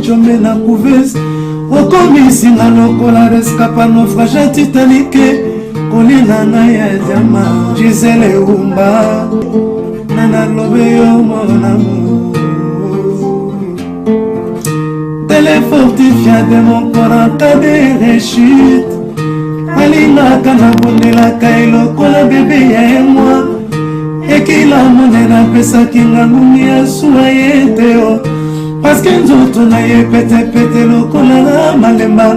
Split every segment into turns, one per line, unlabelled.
chombe na couveuse okomisinga lokola rescapa naufrage Titanic kolina na ya diama Gisele Umba nana lobe yo mon amour télé fortifié de mon corps en cas de rechute alingaka na bondelaka elokola bebe ya moi ekila monena pesaki ngangumi ya suwa ye te o paske nzoto na ye petepete lokola na malemba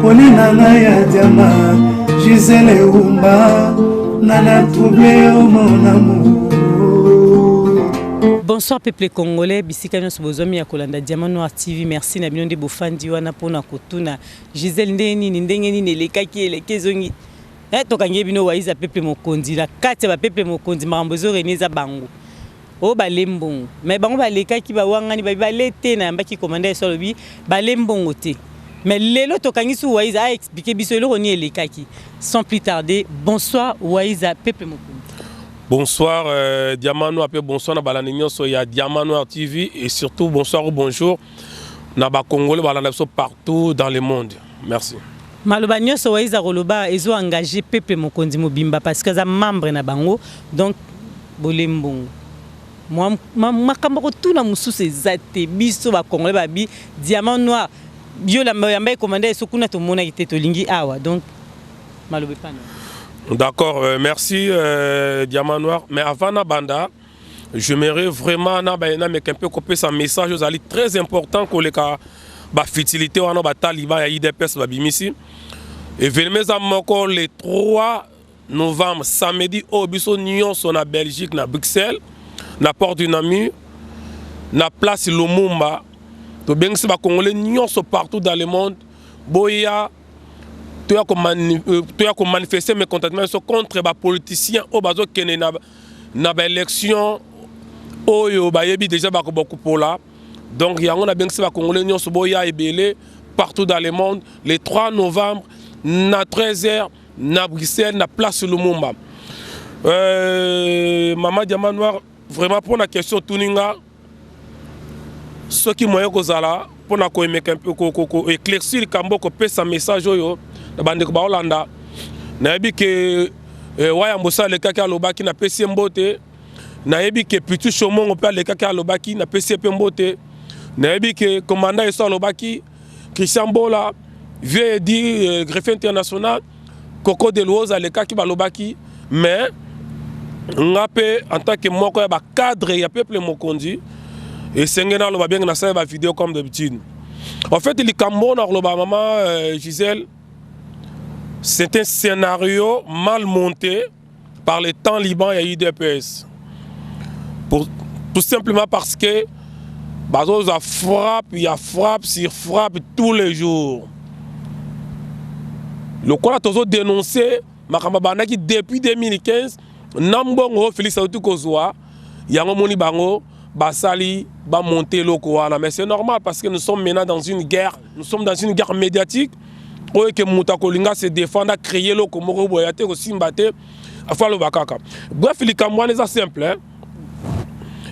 kolina na ya diama Gisele Umba nana trouble yo mon amour.
Bonsoir peuple congolais, bisika nyonso bozomi ya kolanda Diamant Noir TV. Merci na bino nde bofandi wana pona kotuna Gisele ndenge nini elekaki elekezongi tokangi bino waiza peuple mokonzi la kati ba peuple mokonzi makambo zo reneza bango o balembongo mais bango balekaki bawangani balete na mbaki commandant eso lobi balembongo te mais lelo tokangi su waiza a expliquer biso eloko ni elekaki sans plus tarder. Bonsoir waiza peuple mokonzi.
Bonsoir Diamant Noir, bonsoir na balani nyonso ya Diamant Noir TV et surtout bonsoir ou bonjour na ba Congolais balana biso partout dans le monde. Merci.
Maloba nyonso waiza koloba ezo engagé peuple mokonzi mobimba parce que za membre na bango donc bolembongo. Moi makambo ko tuna mususu ezate biso ba Congolais babi Diamant Noir bio la yamba commandé sokuna to mona kite to lingi awa donc maloba pana.
D'accord, merci Diamant Noir. Mais avant la banda, j'aimerais vraiment un peu copier ce message aux alliés très important que les cas futilité ou les talibans et IDPS babimisi. Et venez encore le 3 novembre samedi au Bisso Nyon son à Belgique na Bruxelles, na Porte du Namur, na place Lumumba. Donc bien que ces Congolais Nyon sont partout dans le monde, boya tu as manifesté mes contentements contre les politiciens au bas de la élection au bayebi déjà beaucoup pour là. Donc il y a un bien que les Congolais sont partout dans le monde le 3 novembre na 13h na Bruxelles na place Lumumba. Maman Diamant Noir vraiment pour la question tuninga ceux qui moyen kozala pour na ko éclaircir le cambo ko pesa message yo bande ko ba Hollanda na yebi ke waya mbosa le kaka lobaki na pesi mbote na yebi ke pitu chomongo pa le kaka lobaki na pesi pe mbote na yebi ke commandant eso lobaki Christian Bola vient dire greffier international Coco de Luoza le kaka ba lobaki mais ngape en tant que moko ya ba cadre ya peuple mokondi et sengena lo ba bien na sa ba vidéo comme d'habitude. En fait les Cameroun lo ba maman Gisèle. C'est un scénario mal monté par les talibans et l'IDPS. Tout simplement parce que il y a frappe sur frappe tous les jours. Le quoi a toujours dénoncé depuis 2015, Nambongo Félix Autou Kozwa, Yango Moni Bango, Basali, va monter le Koala. Mais c'est normal parce que nous sommes maintenant dans une guerre, médiatique. Que Moutakolinga se défend à créer le Komoro Boyate au Simbate à faire le Bakaka. Bref, les Camerounais c'est simple.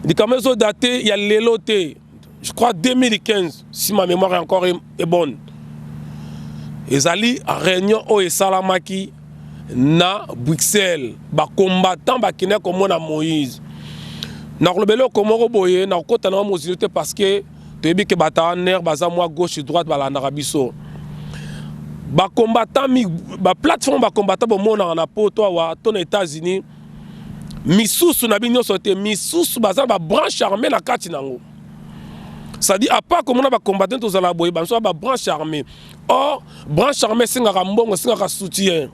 Les Camerounais sont datés, il y a l'éloté, je crois 2015, si ma mémoire encore est bonne. Ils allaient à réunion au Salamaki na Bruxelles, ba combattant ba kine comme on a Moïse. Na le Komoro Boye na kota na mosilité parce que tu es que bata ner baza moi gauche droite ba la Narabiso. Ba combattant ba plateforme ba combattant bo mona na poto wa ton États-Unis misusu na binyo sote misusu baza ba branche armée na kati nango. Ça dit à part comme on a ba combattant to zala boye ba so ba branche armée. Or branche armée singa mbongo singa soutien.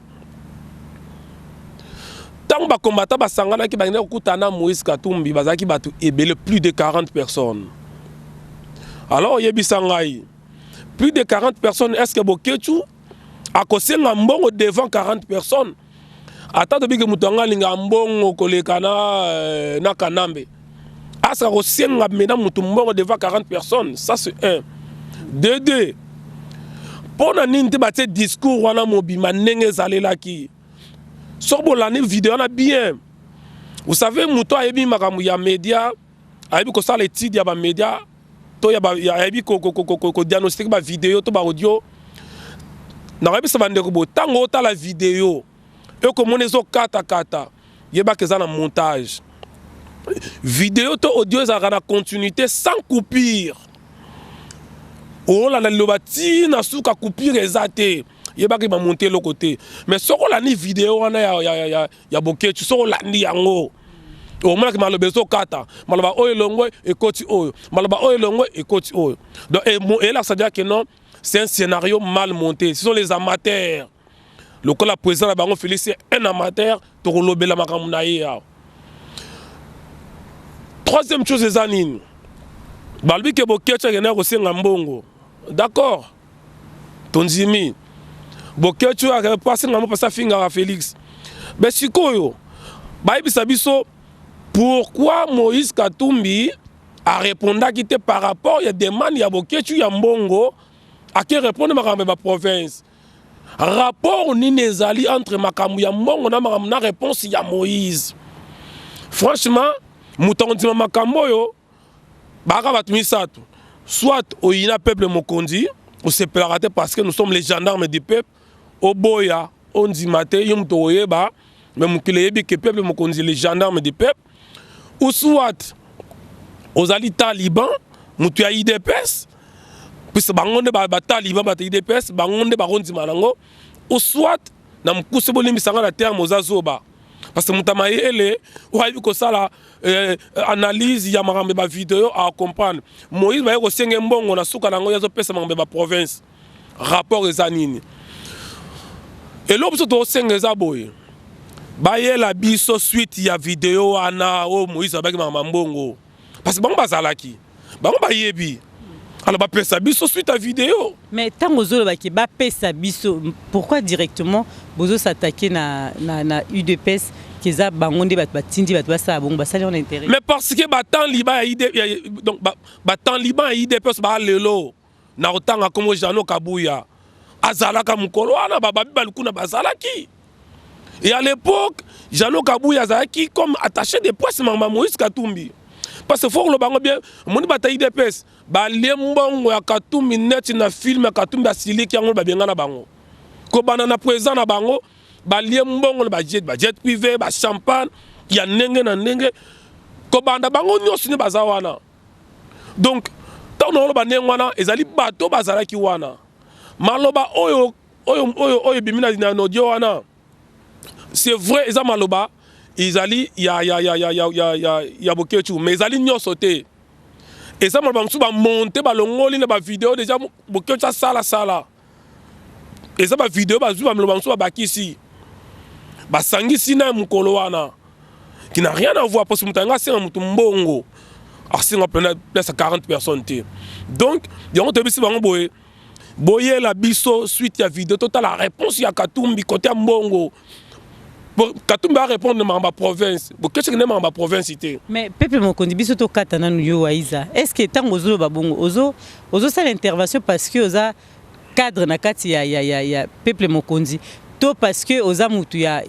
Tant ba combattant ba sangana ki ba ngena kutana Moïse Katumbi bazaki batu ebele plus de 40 personnes. Alors yebi sangai plus de 40 personnes est-ce que boketu à cause d'un mbongo devant 40 personnes. Attends depuis que Moutanga linga mbongo kolekana na kanambe. Asa cause d'un mbongo devant 40 personnes. Ça c'est un. Deux. Pour na ninte bate discours wana mobima nenge zalela ki. Sorbo l'année vidéo na bien. Vous savez Mouto ayebi makamu ya média, ayebi ko ça l'étude ya ba média to ya yebi ko diagnostic ba vidéo to ba audio na yebi ça va ndeko bo tango ta la vidéo e ko monezo kata yeba que ça na montage vidéo to audio ça na continuité sans coupure oh la lobati na suka coupure ezate yeba que ba monter le côté mais soko la ni vidéo wana ya Boketu soko la ni yango au moins que malobezo kata maloba oyo longwe et koti oyo maloba oyo longwe et koti oyo donc et là ça veut dire que non c'est un scénario mal monté ce sont les amateurs le cas la président la bango Félix c'est un amateur to lobela makamuna ya troisième chose les anines balbi ke Boketu ngena ko senga mbongo d'accord tonzimi Boketu a passé ngamo passa finga à Félix mais sikoyo baibisa biso pourquoi Moïse Katumbi a répondu qu'il était par rapport à des demandes ya Boketu ya mbongo à qui répondre ma province rapport ni nezali entre makambu ya mbongo na réponse ya Moïse franchement mutondi makambo yo baka batumisatu soit au ina peuple mokondi ou se plaraté parce que nous sommes les gendarmes du peuple au boya on dit maté yum toyeba même que les peuple mokondi les gendarmes du peuple ou soit aux ali talibans mutu ya IDPS puisque bangonde ba taliban ba IDPS bangonde ba rondi manango ou soit na mkuse bolimi sanga na terme ozazoba parce que mutamaye ele ou ayi ko sala analyse ya marambe ba vidéo à comprendre Moïse ba ko senge mbongo na suka nango yazo pesa marambe ba province rapport ezanini et l'obso to senge za boye baye la biso suite ya vidéo ana o Moïse abaki mbongo parce que bango bazalaki bango bayebi alors ba pesa biso suite à vidéo
mais tango zolo ba ki ba pesa biso pourquoi directement bozo s'attaquer na UDPS keza bangonde batindi basa bongo basali on intérêt
mais parce que batan liban donc batan liban UDPS ba lelo na otanga comme Jano Kabuya azalaka mukolo ana bababi balukuna bazalaki. Et à l'époque, Jano Kabuya azalaki comme attaché de presse Mama Moïse Katumbi. Parce que faut le bango bien, mon bataille de presse, ba lembongo ya Katumbi net na film ya Katumbi asili ki yango ba benga na bango. Ko banana présent na bango, ba lembongo ba jet privé, ba champagne, ya nenge na nenge. Ko banda bango nyoso ni bazawana. Donc, tant no ba nengwana ezali bato bazalaki wana. Maloba oyo bimina na audio wana. C'est vrai, ils ont maloba, ils allaient, il y a Boketu, mais ils allaient n'y sauter. Et ça m'a monté, balongoli, la vidéo déjà Boketu sala. Et ça ma vidéo, baki ici, basangi sina mukoloana, qui n'a rien à voir parce que mutanga c'est un mutumbongo, alors c'est on prend place à 40 personnes. Donc, il y a un télévision bango boye, boye la biso suite à vidéo, total la réponse il y a Katumbi côté mbongo. Katumbi va répondre dans ma province. Qu'est-ce que c'est dans ma province?
Mais peuple mokondi biso to katana nuyo waiza. Est-ce que tant ozo babongo ozo ça l'intervention parce que oza cadre na kati ya peuple mokondi to parce que oza mutu ya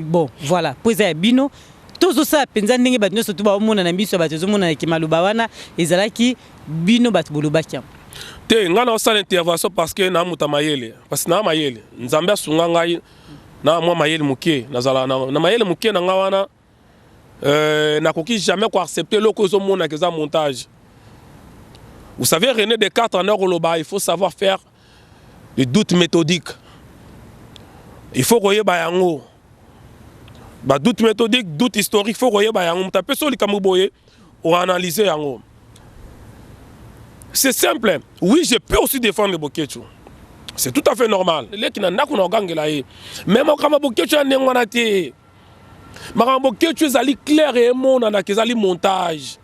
bon voilà poza ya bino tozo ça penza ndenge batno soto ba omona na biso batezo mona ki maluba wana ezalaki bino bat bolobaki.
Te ngana ça l'intervention parce que na muta mayele parce que na mayele nzambe asunga ngai na moi mayele muke nazala na mayele muke na ngawana na koki jamais ko accepter le kozo mona keza montage. Vous savez René Descartes en Euroloba, il faut savoir faire le doute méthodique. Il faut royer bayango. Ba doute méthodique, doute historique, il faut royer bayango. Taper sur les kamouboye ou analyser yango. C'est simple. Oui, je peux aussi défendre le Boketu. C'est tout à fait normal. Les qui n'ont pas de mais quand Boketu a un mais Boketu est clair et mon a montage.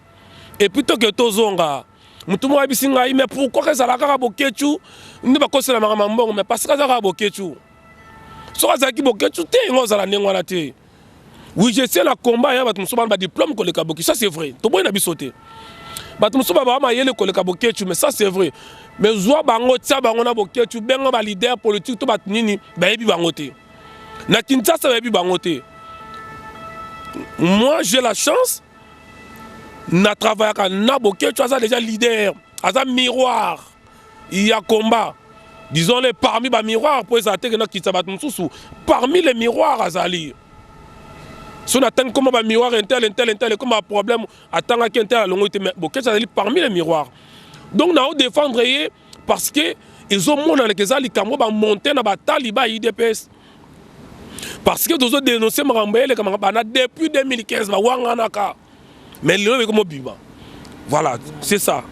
Et plutôt que Tozonga, mais pourquoi que ça a Boketu ne pas causer la maman mais parce que ça a Boketu. Soit ça qui Boketu te oui, je sais la combat, il y a un diplôme que le Kaboki, ça c'est vrai. Tout le monde a sauté. Mais ça c'est vrai. Mais Zoua Bango, Tia Bango na Boketu, Benga ba leader politique, tout batnini, Baby Bangote. Na Kinshasa Baby Bangote. Moi j'ai la chance, na travailler avec na Boketu, ça déjà leader aza miroir il y a combat disons-les parmi les miroirs pour exalter que parmi les miroirs azali si on attend comme un miroir intel comme un problème attend à qu'un tel parmi les miroirs donc nous devons défendre parce que ils ont montré que les Cameroun va monter dans la taliba IDPS parce que nous avons dénoncé depuis 2015 mais le comme bima voilà c'est ça.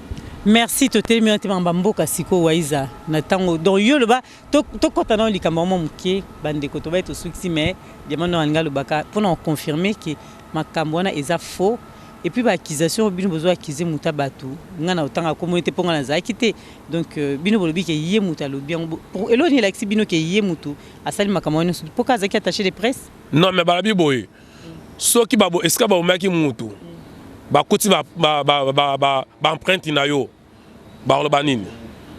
Merci toté miantima mbamboka siko waiza na tango donc yo loba to kotana likambo momuke bande ko to ba to succès mais diamano anga lobaka pour nous confirmer que makambo wana eza faux et puis ba accusation bino besoin accuser muta batu ngana otanga communauté pour ngana za quitter donc bino bolobi ke yé muta lobi pour eloni la bino ke yé mutu asali makambo wana pour kaza ki attaché de presse
non mais balabi boy soki babo est-ce que ba omaki mutu ba kuti ba empreinte na yo ba banini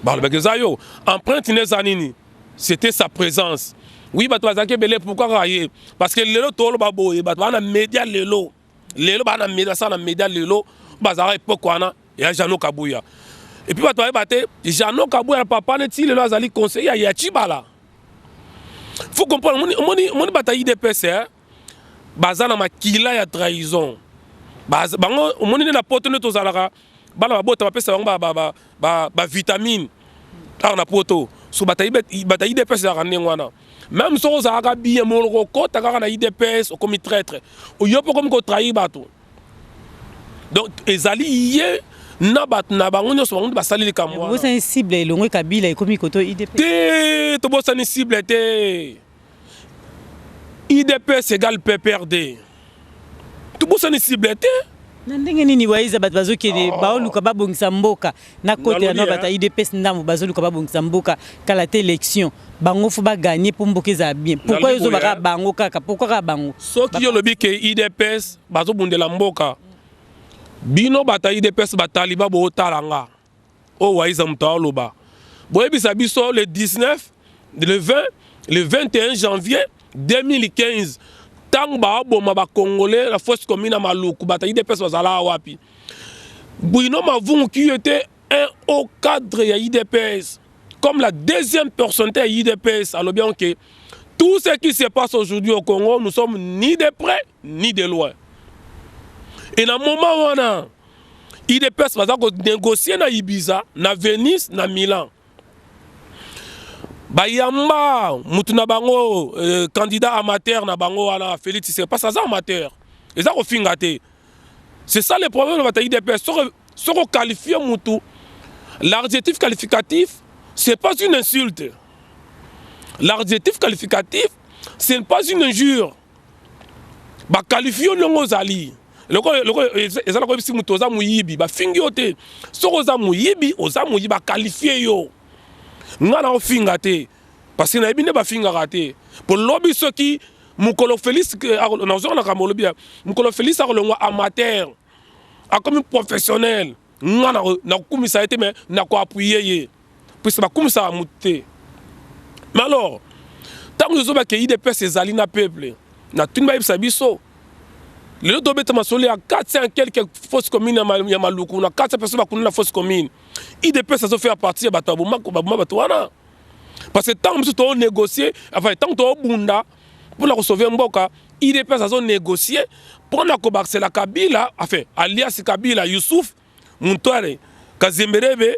ba le yo empreinte nezanini c'était sa présence oui ba to azaki belé pourquoi railler parce que lelo tolo ba boy ba na média lelo ba na média ça na média lelo ba za époque wana ya Jano Kabuya et puis ba to baté Jano Kabuya papa neti lelo azali conseiller ya Chibala faut comprendre moni bataille de PC baza na makila ya trahison bango omoni na poto ne tozalaka bala babota bapesa bango ba vitamine na poto so bataille IDPS ya ndenge wana même so ozalaka bien moloko kota kaka na IDPS comme traître oyopo comme ko trahir bato donc ezali yé na bato na bango nyonso bango basali likambo
vous êtes cible elongo Kabila ekomi koto IDPS
te to bosani cible te IDPS égale PPRD tout ça ne cible te
na ndenge nini waiza bato bazokende baoluka babongisa mboka na kote na bata IDPS ndambo bazoluka babongisa mboka kala te élection bango fo ba gagner pour mboka za bien pourquoi yozo baka bango kaka pourquoi ka bango
soki yo lobi ke IDPS bazobundela mboka bino bata IDPS bataliba bo talanga o waiza mta loba boyebisa biso le 19 le 20 le 21 janvier 2015 tant ba congolais la force commune à Maluku bataille IDPS bazala wapi Bouino Mavung qui était un haut cadre ya IDPS comme la deuxième personne à IDPS alors bien que tout ce qui se passe aujourd'hui au Congo nous sommes ni de près ni de loin et dans le moment où on a IDPS va négocier na Ibiza na Venise na Milan Bayamba, mutuna bango candidat amateur na bango wana Félix c'est pas ça amateur. Et ça ko fingate. C'est ça le problème de la bataille IDPS. Soko qualifier mutu. L'adjectif qualificatif, c'est pas une insulte. L'adjectif qualificatif, ce n'est pas une injure. Ba qualifier longo zali. Loko ezala ko bisi mutu za muyibi ba fingiote. Soko za muyibi oza muyibi ba qualifier yo. Ngana ofingate parce que na ebine ba fingate pour lobby ceux qui mukolo Félix na zona ka molobia mukolo Félix a longwa amateur a comme professionnel ngana na kumisa été mais na ko appuyer ye puis ba kumisa muté mais alors tant que zo ba ke IDPS ezali na peuple na tunba ibisa biso le dobeta masoli à 400 quelques fausses communes ya Maluku na 400 personnes ba kunna fausse commune IDPS ça se fait à partir bato bato wana parce que tant que tu négocier enfin tant que tu bunda pour la sauver mboka IDPS ça négocier pour na ko baxer la Kabila enfin alias Kabila Youssouf Muntware Kazemberebe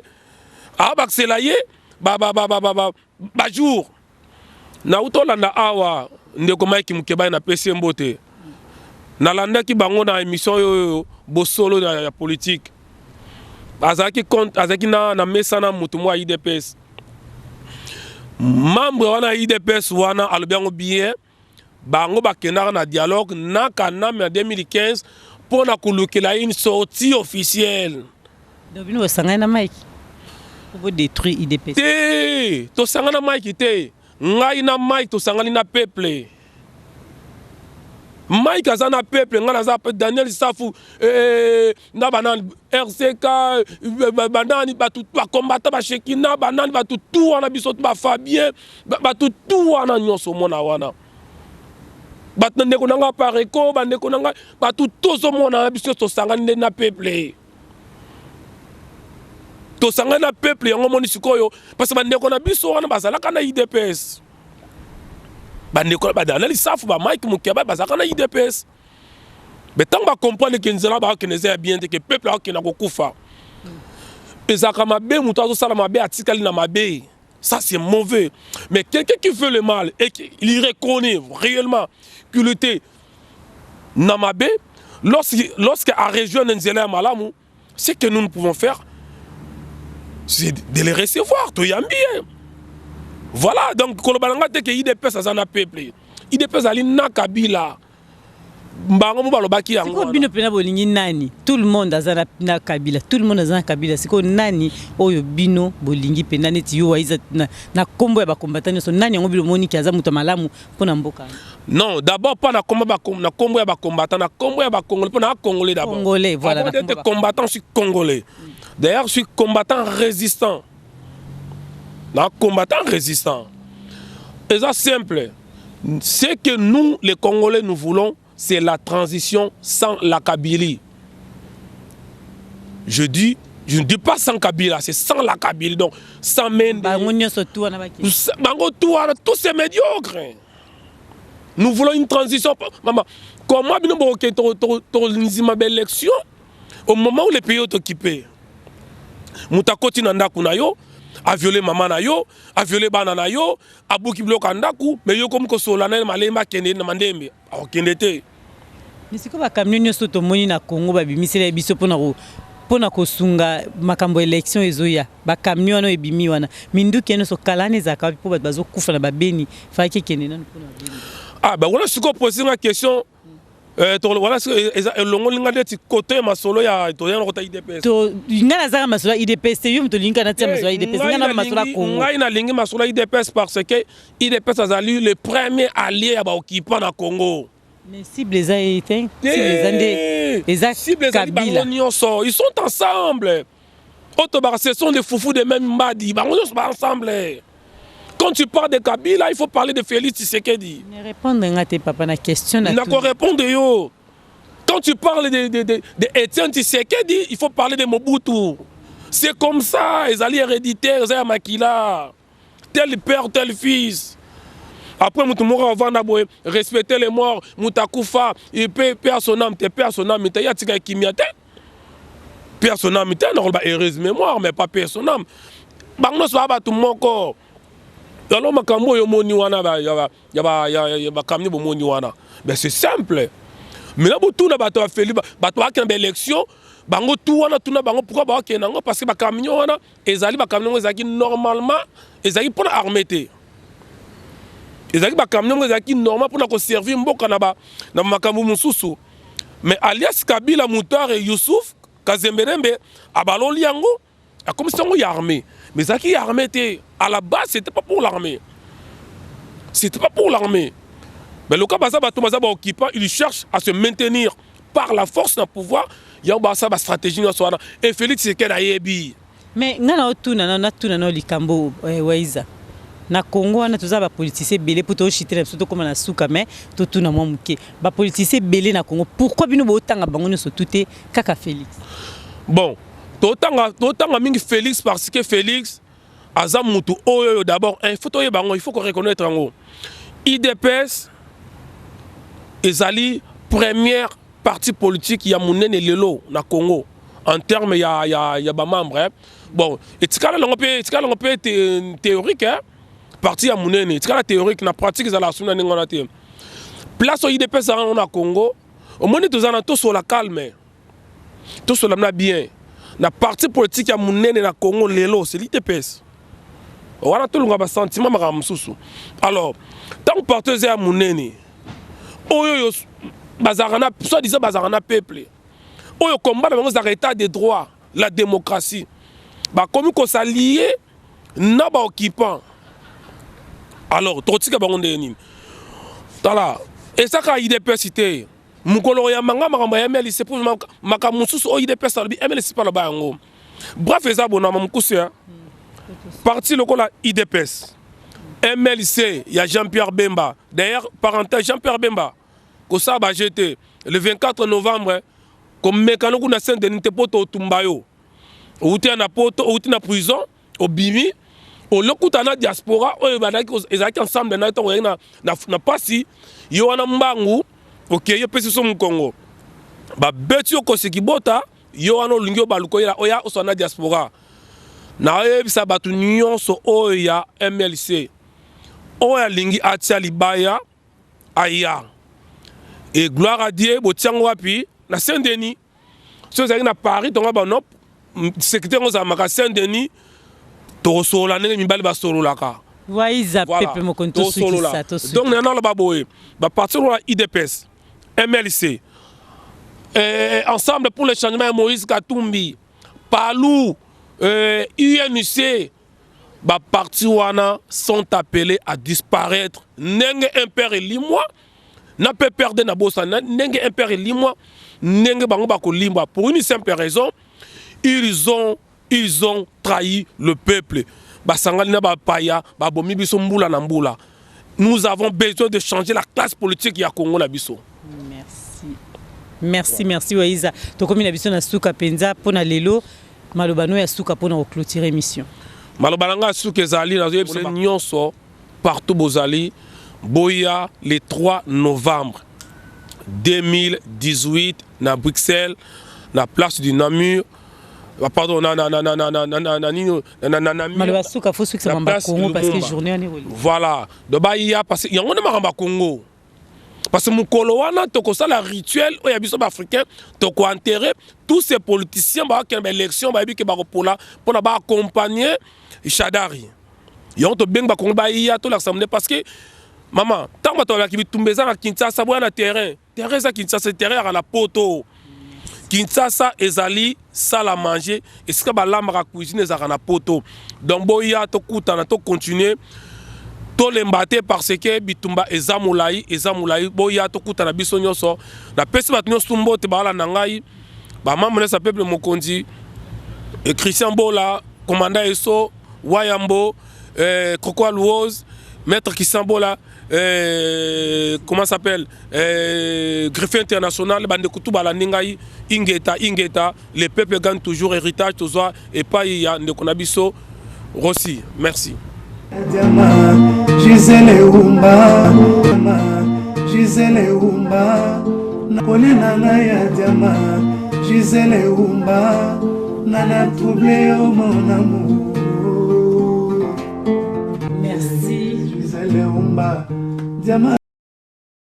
a baxer la ye ba jour na utolanda awa ndeko Mike Mukeba na PC Mbote nalanda ki bango na émission yo bosolo ya politique azaki compte azaki na mesa na mutu mwa IDPS membre wana IDPS wana alobiango bien bango bakendaka na dialogue na kanam en 2015 pour na kulukela une sortie officielle
donc nous sangana Mike pour détruire IDPS
te to sangana Mike te ngai na Mike to sangani na peuple Mike azana peuple ngana za Daniel Safu na banani RCK banani batu ba combattant ba Shekina banani batu tout wana biso ba Fabien batu tout wana nyonso mona wana batu ndeko nanga pareko bandeko nanga batu tozo mona biso to sangani na peuple To sanga na peuple yango moni sikoyo parce que bandeko na biso wana bazalaka na IDPS. Bandeko badana li safu ba Mike Mukeba bazalaka na IDPS. Mais tant ba comprendre que nzela ba keneza bien que peuple a kena kokufa. Ezaka mabe muto azo sala mabe atikali na mabe. Ça c'est mauvais. Mais quelqu'un qui fait le mal et qu'il reconnaît réellement qu'il était na mabe, lorsque a rejoint nzela malamu, ce que nous pouvons faire c'est de les recevoir, tout y bien. Voilà, donc, Kolobalanga te que IDPS azana peuple. IDPS ali na Kabila. Mbango mo balobaki yango.
Siko bino pena bolingi nani? Tout le monde azana na Kabila. Tout le monde azana Kabila. Siko nani oyo bino bolingi pena neti yo waiza na kombo ya bakombatani so nani yango bilo moni ki aza muto malamu pona mboka.
Non, d'abord pas na kombo ya bakombatani, na kombo ya bakongolais pona congolais d'abord.
Congolais, voilà.
Avant d'être combattant, je suis congolais. D'ailleurs, je suis combattant résistant. Un combattant résistant. Et ça simple. Ce que nous, les Congolais, nous voulons, c'est la transition sans la Kabylie. Je ne dis pas sans Kabila, c'est sans la Kabylie. Donc, sans Mende. Tous ces médiocres. Nous voulons une transition. Maman, comment nous avons une élection au moment où les pays sont occupés? Mutakoti nandaku na yo, a violé maman na yo, a violé bana na yo, a buki bloka ndaku, mais yo comme ko solana malema kende na mandembe. O kende te.
Mais c'est quoi camion nyoso to moni na Congo ba bimisela biso pona ko sunga makambo élection ezoya. Ba camion no ebimi wana. Mindu keno so kalane zaka po bazo kufa na babeni. Fa ke kende na pona beni. Ah
bah voilà, si ko poser une question. Voilà ce longo linga de côté masolo ya to yana kota IDPS
to ngana zaka masolo IDPS yo mto linga na tia masolo IDPS ngana masolo Congo
ngai lingi masolo IDPS parce que IDPS azali le premier allié ya ba occupant na Congo.
Mais cible les a éteint, cible les andé les Kabila
ils sont ensemble. Otobar ce sont des foufous de même mbadi bango sont ensemble. Quand tu parles de Kabila, il faut parler de Félix Tshisekedi.
Ne répondre à tes papas la question.
Il n'a qu'à répondre yo. Quand tu parles de Etienne Tshisekedi, il faut parler de Mobutu. C'est comme ça, les alliés héréditaires, les Makila. Tel père, tel fils. Après, Moutoumora va respecter les morts. Moutakufa, il paie son âme, il paie son âme. Il y a des qui m'y attendent. Père son âme, il y a une heureuse mémoire, mais pas père son âme. Bangno soit tout mon corps. Alors, makambo yo moni wana ba kamni bo moni wana. Ben c'est simple. Mais là tout na bato afeli bato akena élection, bango tout wana tuna bango pourquoi ba kenango parce que ba camion wana ezali ba camion ezaki normalement ezaki pour armée té. Ezali ba camion ezaki normal pour ko servir mboka na makambo mususu. Mais alias Kabila Moutare Youssouf Kazemberembe abaloli yango a comme si on y armée. Mais ça qui est armé, à la base, c'était pas pour l'armée. C'était pas pour l'armée. Mais le cas de occupant, il cherche à se maintenir par la force d'un pouvoir. Il y a une stratégie. Et Félix Tshisekedi.
Mais nous avons likambo waiza. Na Congo on a tous les politiciens belé pour tout chiter surtout comme na souka mais tout na moi muké. Ba politiciens belé na Congo. Pourquoi bino bo tanga bango so touté kaka Félix?
Bon. D'autant mingi Félix parce que Félix Azamutu oyo d'abord il faut qu'on reconnaisse en haut. IDPS ezali première parti politique ya munene lelo na Congo en termes ya ba membre. Bon, et tikala longo pe théorique hein. Parti ya munene, tikala théorique na pratique za la suna ngona te. Place au IDPS na Congo, au moins tous en tous sur la calme. Tous sur la bien. La parti politique ya munene na Congo lelo c'est l'IDPS. On a tout le monde sentiment maramususu. Alors, tant que partenaire ya munene, oyo bazarana soit disant bazarana peuple. Oyo combat dans l'état de droit, la démocratie. Ba comme qu'on s'allier na ba occupant. Alors, totika bangonde nini. Tala, et ça ka IDPS cité. Mukolo ya manga makamba ya meli c'est pour makamususu o IDPS salbi meli c'est pas là bas yango. Bref eza bona mamukusia. Parti lokola IDPS. MLC, il y a Jean-Pierre Bemba. D'ailleurs, parenthèse Jean-Pierre Bemba. Ko ça ba jeté le 24 novembre comme mécano kuna scène de Ntepoto Tumbayo. outi na poto outi na prison obimi au lokuta na diaspora oyo banaki ezaki ensemble na to na pasi yo wana mbangu OK yo pesi so mu Congo ba beti okoseki bota yo wana olingi balukoyela oya osana diaspora na yebisa batu nyonso oyo ya MLC oyo lingi atia libaya aya et gloire à Dieu botiango wapi na Saint-Denis so zaki na Paris tonga ba nop secrétaire ozamaka Saint-Denis to solola ndenge mibali ba sololaka
waiza pepe mokonto sukisa to suki
donc na ba boye ba partir la IDPS MLC ensemble pour le changement Moïse Katumbi Palou UNC ba parti wana sont appelés à disparaître nenge impère limwa na peut perdre na bossa nenge impère limwa nenge bango ba ko limba pour une simple raison ils ont trahi le peuple basangali na ba paya ba bomi biso mbula na mbula nous avons besoin de changer la classe politique ya Congo na biso.
Merci Waiza tokomi na biso na suka penza pona lelo malobano ya suka pona clôturer émission
malobananga suka ezali na nyonso partout bozali boya le 3 novembre 2018 na Bruxelles na place du Namur pardon
malobasuka faut que ça mamba Congo parce que journée on est
voilà de ba ya parce que yango na mamba Congo parce que mukolo wana to ko sala rituel o ya biso ba africain to ko enterrer tous ces politiciens ba ke élection ba bi ke ba pola pona ba accompagner Shadari yango to beng ba Congo ba ya to l'assemblée parce que maman tant ba to la ki bitumbeza na Kinshasa boya na terrain za Kinshasa terrain à la poto Kinshasa ezali salle à manger et ce que ba lamba cuisine ezaka na poto donc boya to kuta na to continuer to lembate parce que bitumba ezamulai boya to kuta na biso nyonso na pesi bat nyonso mbote ba la nangai ba membre sa peuple mokonzi Christian Bola commandant Eso Wayambo Koko Louose maître Christian Bola comment s'appelle greffier international bande kutu bala ningai ingeta les peuples gagnent toujours héritage tozoa et pas ya ndeko na biso Rossi merci.
Gisele Umba Kolina na ya diama Gisele Umba Nana troublé au mon amour.
Merci
Gisele Umba diama